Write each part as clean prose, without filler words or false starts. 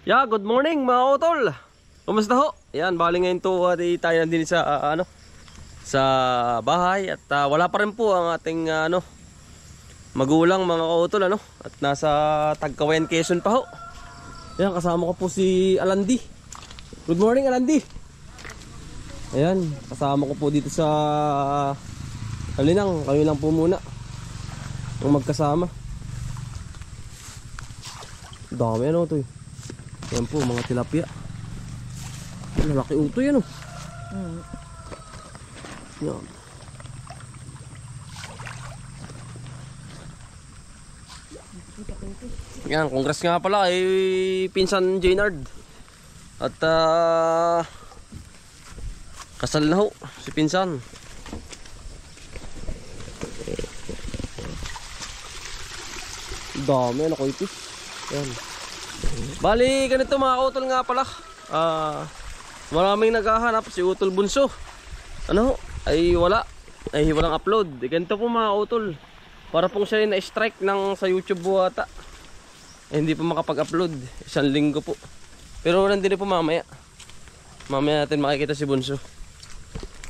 Yeah, good morning mga utol. Kumusta ho? Yan, bali ngayon to tayo nandun sa sa bahay at wala pa rin po ang ating magulang mga utol at nasa Tagkawayan, Quezon pa ho. Yan, kasama ko po si Alandi. Good morning, Alandi. Ayan, kasama ko po dito sa kami lang po muna ang magkasama. Dami to eh. Yan po mga tilapia. Lalaki uto yan Yan. Yan, congrats nga pala kay Pinsan Jaynard. At kasal na ho si Pinsan. Dami ko ito. Yan. Bali ganito mga utol nga pala. Maraming naghahanap si Utol Bunso. Walang upload. Ganito po mga utol. Para pong siya na-strike sa YouTube buhata. Hindi pa makapag-upload. 1 linggo po. Pero nandun po mamaya. Mamaya natin makikita si Bunso.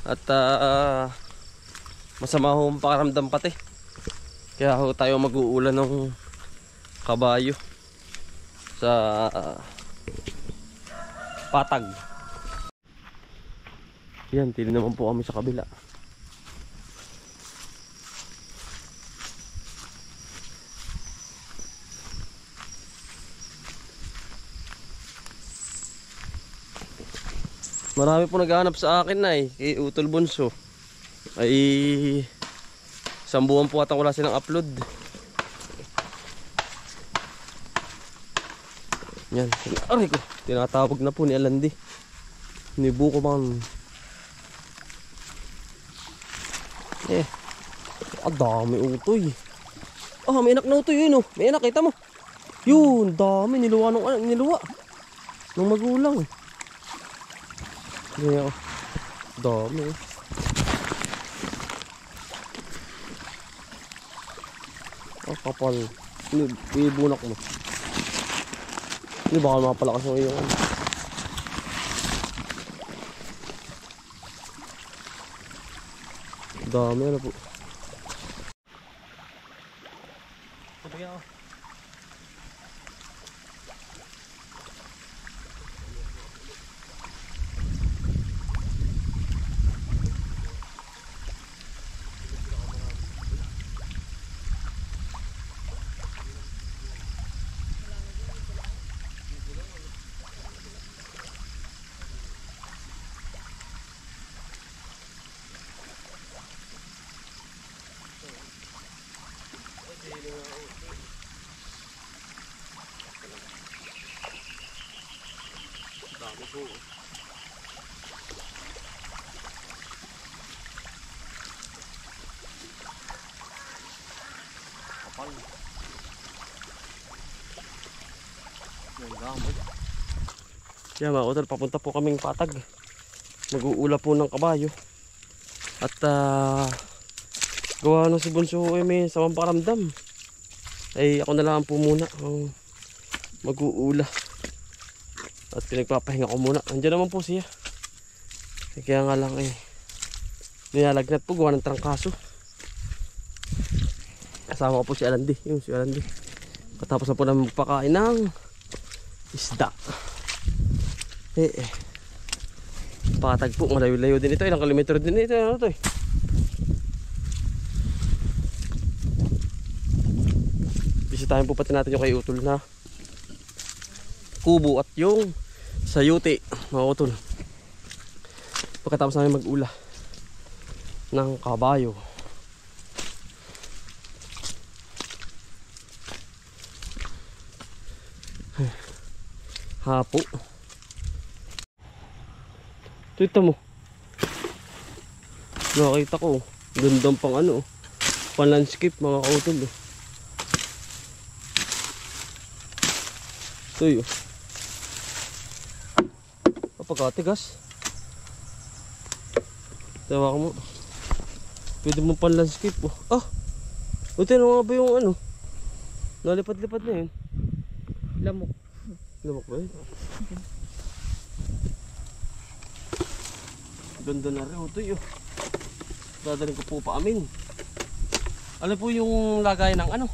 At masama ho ang pakaramdam pati. Kaya ho tayo mag-uulan ng kabayo sa patag. Yan, tili naman po kami sa kabila. Marami po naghahanap sa akin na kay Utol Bunso. Ay 1 buwan po atang wala silang upload. Yan, aray ko, tinatawag na po ni Alandi. Nibuko man. Dami utoy. May anak na utoy yun May anak, kita mo. Yun, dami, niluwa nung magulang. Yan, dami. Kapal. Ibunak mo. Hindi baka mapalakas mo yung dami po. Sabagay ako. Dami po. Kapal. Yan gamot. Yan mga utol, papunta po kaming patag. Mag-uula po ng kabayo. At gawa na si Bunso may samang pakiramdam. Ay ako na lang po muna ang mag-uula. At pinagpapahinga ko muna. Andiyan naman po siya. Kaya nga lang nilalagnat po gawa ng trangkaso. Kasama ko po si Alandi. Yung si Alandi. Katapos na po namin magpakain ng isda. Patag po. Malayo-layo din ito. Ilang kilometro din ito. Ano to Bisitahin po pati natin yung kay Utol na kubo at yung sayuti mga utol. Pagkatapos namin mag-ula ng kabayo. Hapo. Ito mo. Nakita ko. Gandang pang pang landscape mga kautol. Ito yun. Pagkatigas. Tawa mo. Pwede mo pang landscape Buti na nga ba yung nalipad-lipad na yun. Lamok. Lumok ba yun? Ganda na rin ito yun. Dadaling ko po pa amin. Ano po yung lagay ng ano?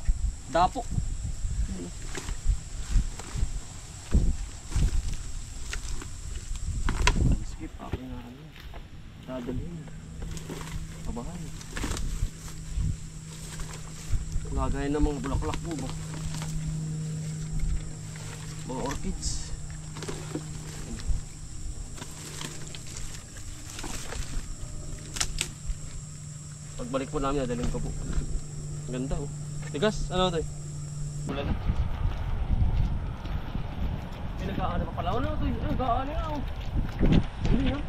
Dapo. Skip ako na ano. Dadalhin. Kabahan. Lagay ng mga bulaklak po ba? Mga orchids. Pagbalik po namin, nadaling ko po. Ganda oh. Tigas, ano ito eh? Wala na. May nag-aano pa pala. Ano ito eh? Nag-aano na oh. Hindi ha?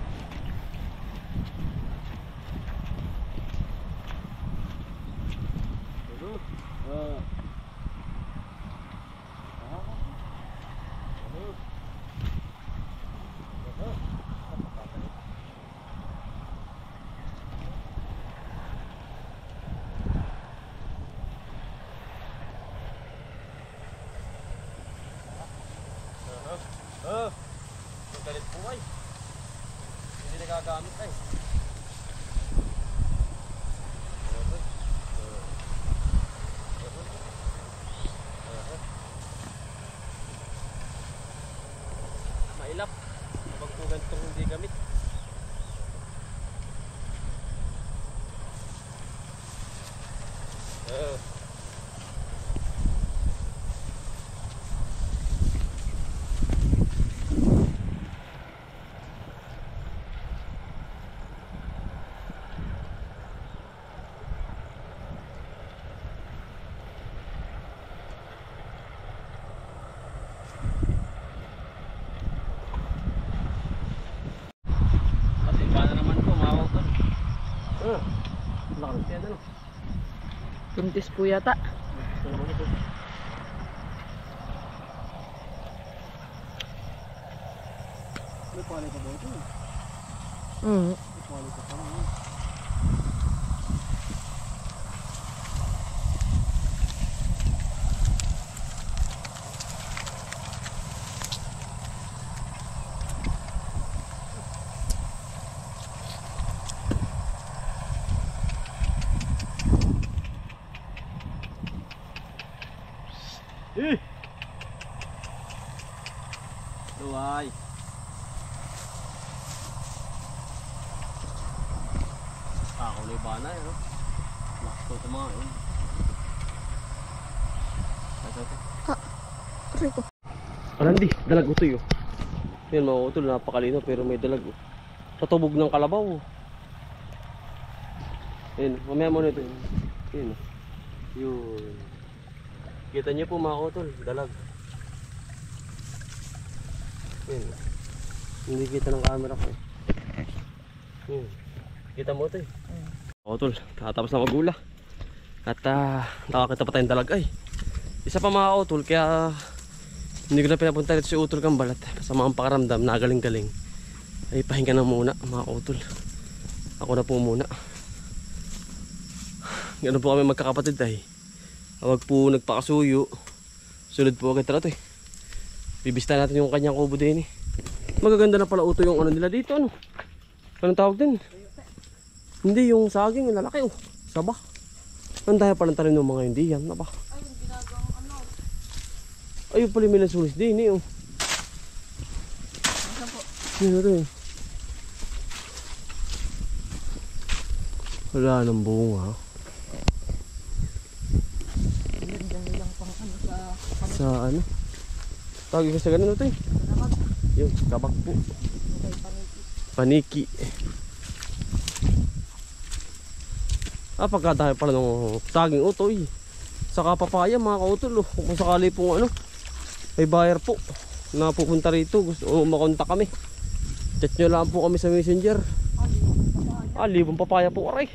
Galit po ay. Hindi nagagamit ay. Mailap. Kapag po ganitong hindi gamit. Buntis po yata. May pali ka ba ito? Mm. May pali ka pa. Luway. Ako na iba na yun. Lakto ito mga yun. Rico. Arandi, dalag ito yun. Yan mga utol, napakalino pero may dalag. Tatubog ng kalabaw. Yan, mamaya mo na ito. Yan. Yun. Kita niyo po mga utol, dalag. Yan. Hindi kita ng camera ko eh. Yan. Kita mo ito eh. Utol, tatapos na magula. At nakakita pa tayong dalag ay. Isa pa mga utol, kaya hindi ko na pinapunta dito si Utol Kambal at sa mga pakaramdam na galing-galing ay pahinga na muna mga utol. Ako na po muna. Ganun po kami magkakapatid ay. Huwag po nagpakasuyo. Sunod po agad trato eh. Bibista natin yung kanyang kubo din eh. Magaganda na pala utol yung ano nila dito ano. Anong tawag din? Hindi yung saging, yung lalaki oh. Saba. Ang dahil pa ng talim ng mga hindi yan. Naba. Ayun, ginagawang ano. Ayun pala may lansulis din eh oh. Saan po? Yun rin. Wala nang bunga. Ganda nilang pang ano sa Sa ano? Tawag ko sa ganun ito eh. kanamag. Yun, kabak po. Kay paniki. Paniki. Pagkadami pala ng saging utoy. Saka papaya mga kautol oh. Kung sakali pong ano, may buyer po na pupunta rito, gusto makontak kami. Chat nyo lang po kami sa messenger. Libong papaya po aray.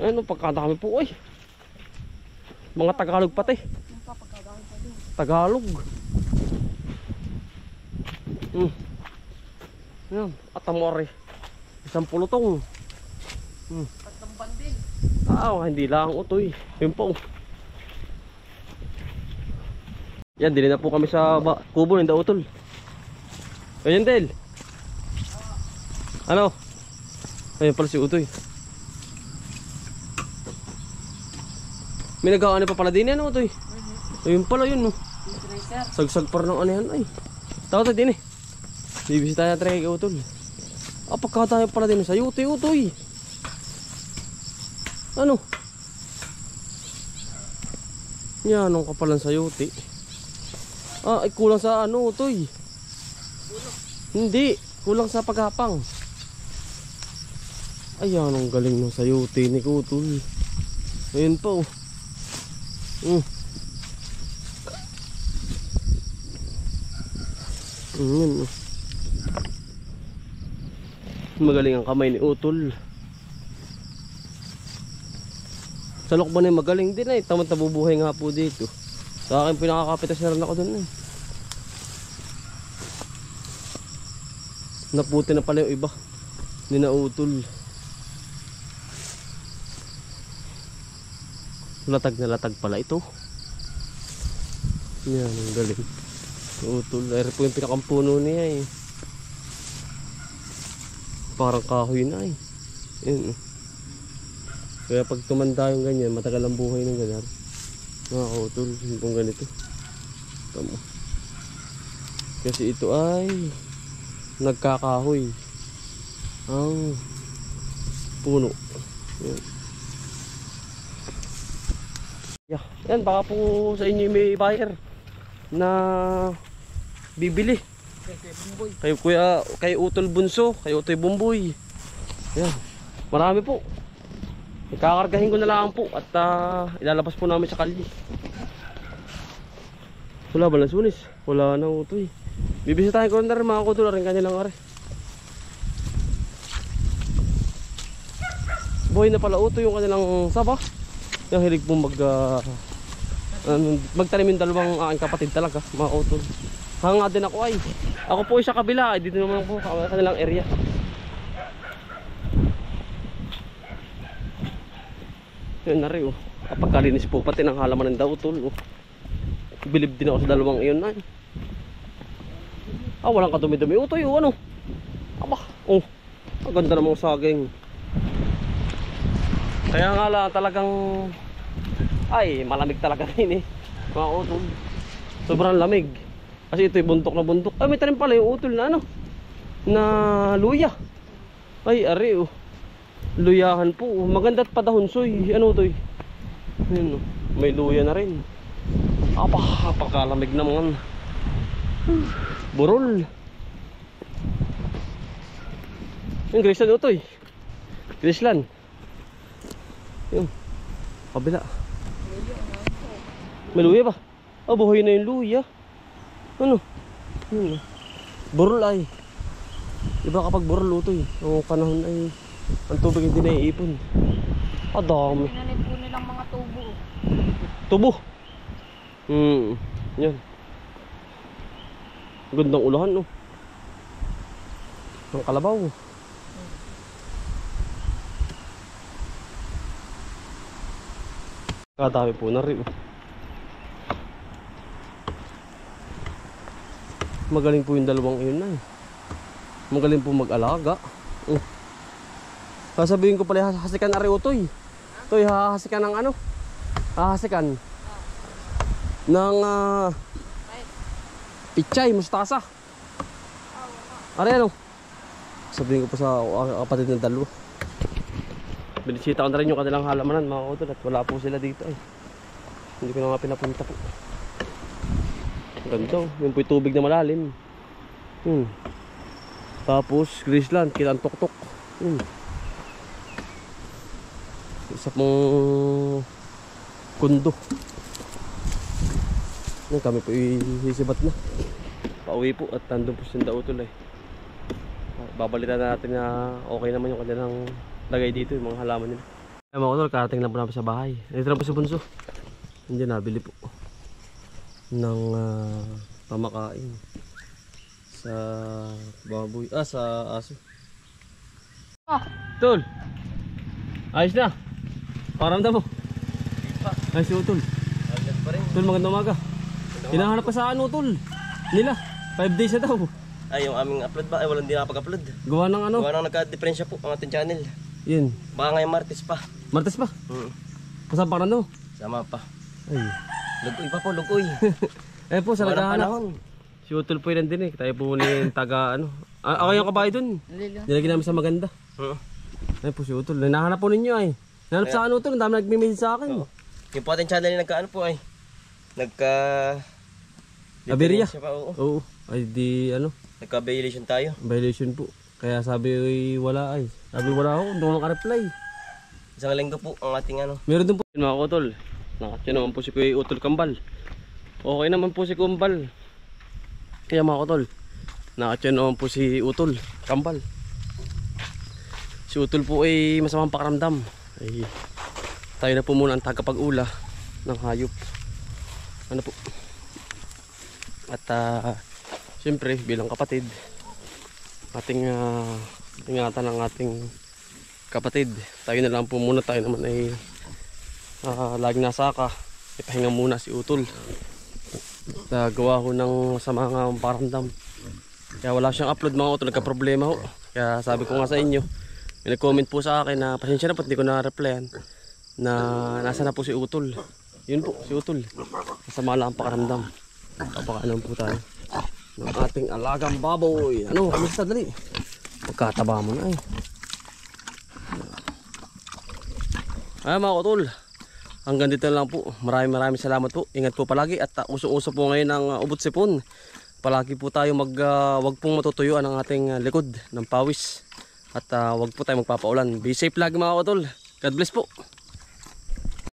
Ano, pagkada kami po ay. Mga Tagalog pati. Yung papagkagawin pa din. Tagalog. Yan, atamore. Isang pulutong. Tatlong bandil. Hindi lang utoy. Yun po. Yan, dili na po kami sa kubo ng Dautol. Ayan, Del. Ano? Ayun pala si Utoy. May nag-aano pa pala din yan, Utoy. Ayun pala yun, no. Sagsag pa rin ng ano yan, ay. Tawag tayo din eh. Bibisita natin kay Utol. Pagkatayo pala din sa Utoy, Utoy. Ano? Yan, ang kapalan sa Utoy. Ay kulang sa ano, Utoy. Hindi, kulang sa paghapang. Ayan, ang galing ng sayote ni Utol. Ayun pa, oh. Ayan, oh. Magaling ang kamay ni Utol. Sa Lokban ay magaling din ay. Tamad nabubuhay nga po dito. Sa akin pinakakapitas na rin ako dun eh. Naputi na pala yung iba ni na Utol. Latag na latag pala ito. Yan, ang galing. Utol, ay po yung pinakampuno niya eh. Parang kahoy na eh. Yan. Kaya pag tumanda yung ganyan, matagal ang buhay ng ganyan. Mga kautol, yung pong ganito. Tamo. Kasi ito ay nagkakahoy ang puno. Yan. Yeah. Yan, baka po sa inyo may buyer na bibili. Kayo kuya, kay Utol Bunso, kay Utoy Bumboy. Yan. Marami po. Ikakargahin ko na lang po at ilalabas po namin sa kalye. Wala ba ng sunis? Wala na Utoy. Bibisitahin ko na rin mga Utol rin kanilang are. Buhay na pala Utoy yung kanilang saba. Yung hilig po magtanim yung dalawang aking kapatid talaga, mga Utol. Hanga din ako ay. Ako po sa kabila, ay dito naman po kanilang area. Yun na rin oh. Kapag kalinis po pati ng halaman ng Dautol oh. Bilib din ako sa dalawang iyon ay. Walang kadumi-dumi Utoy oh, ano. Aba, oh. Ang ganda namang saging. Kaya nga lang talagang ay malamig talaga din eh mga Utol. Sobrang lamig. Kasi ito'y buntok na buntok. Ay may tanim pala yung Utol na ano na luya. Ay ari oh. Luyahan po. Maganda't padahonsoy. Ano Utoy? Ayun oh. May luya na rin. Pagkalamig naman. Burol. Yung Graceland Utoy. Graceland. Yun. Kabila. May luya ba? Buhay na yung luya. Ano? Yun. Burol ay. Iba kapag burol Utoy. Ang panahon ay ang tubig hindi naiipon. Dami. Pinalit po nilang mga tubo. Tubo? Yan. Gandang ulahan no. Ang kalabaw. Kadami po na rin. Magaling po yung dalawang iyon na eh. Magaling po mag-alaga. Sasabihin ko pala hahasikan na rin Utoy. Utoy, hahasikan ng ano? Hahasikan ng pichay, mustasa. Are ano? Sabihin ko pa sa kapatid ng dalawa. Binisita ko na rin yung kanilang halamanan mga Utol at wala po sila dito ay. Hindi ko na nga pinapunta po. Ganda oh. Yung po yung tubig na malalim. Tapos Graceland, kita ang tuktok. Isa pong kundo. Yan, kami po isibat na. Pauwi po at nandun po si Dautol eh. Babalitan natin na okay naman yung kanilang lagay dito, yung mga halaman nila. Ay mga Utol, karating na po namin sa bahay. Dito na po si Bunso. Hindi nabili po ng pamakain sa baboy, sa aso. Tol, ayos na. Paramdam mo. Ayos yung Tol. Tol, magandang umaga. Hinahanap ka sa ano tol? Nila. 5 days na daw. Ay, yung aming upload ba? Ay, walang di nakapag-upload. Gawa ng ano? Gawa nang nagka-diferensya po ang ating channel. Yun. Baka ngayong Martes pa. Martes pa. Pasang para no? Sama pa. Ay. Lugoy pa po, lugoy. Eh po sa Walang naghahanap. panahon. Si Utol po yun din eh. Tayo po ni taga ano. Ako yung kabahay dun. Nilagyan namin sa maganda. Ay po si Utol. Hinahanap po ninyo ay. Hinahanap sa ano Utol. Ang dami nagme-message sa akin. Yung po ating channel yung nagka-ano po ay. Nagka... Aberya. Diferensya pa, oo. Oo. Ay di ano. Nagka-violation tayo. Violation po. Kaya sabi wala ay. Sabi wala ako. Hindi ko naka-reply. Isang linggo po ang ating ano. Meron din po. Mga Utol. Nakatya naman po si Kuya Utol Kambal. Okay naman po si Kumbal. Kaya mga Utol. Nakatya naman po si Utol Kambal. Si Utol po ay masamang pakaramdam. Ay, tayo na po muna ang tagapag-ula ng hayop. Ano po? At siyempre bilang kapatid, ating ingatan ng ating kapatid. Tayo na lang po muna, tayo naman ay laging nasaka. Ipahinga muna si Utol. At gawa ko ng masama nga ang paramdam. Kaya wala siyang upload mga Utol, nagka-problema ho. Kaya sabi ko nga sa inyo, may nag-comment po sa akin na pasensya na po, hindi ko na-replyan na nasa na po si Utol. Yun po, si Utol. Masama lang ang pakaramdam. Kapakanan po tayo ng ating alagang baboy. Ano, kamusta dali? Pagkataba mo na eh. Ay mga Utol, hanggang dito lang po. Maraming salamat po. Ingat po palagi at usong-uso po ngayon ang ubot sipon. Palagi po tayo wag pong matutuyuan ang ating likod ng pawis. At wag po tayo magpapaulan. Be safe lagi mga Utol. God bless po.